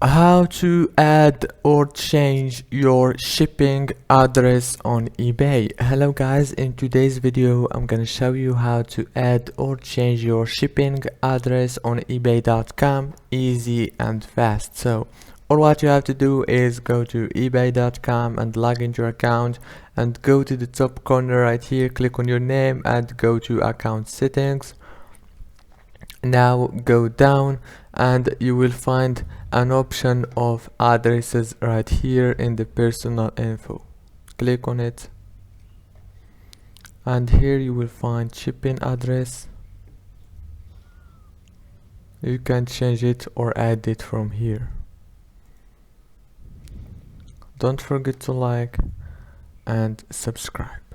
How to add or change your shipping address on eBay. Hello guys, in today's video I'm gonna show you how to add or change your shipping address on ebay.com easy and fast. So all what you have to do is go to ebay.com and log into your account and go to the top corner right here, click on your name and go to account settings. Now go down and you will find an option of addresses right here in the personal info. Click on it and here you will find shipping address. You can change it or add it from here. Don't forget to like and subscribe.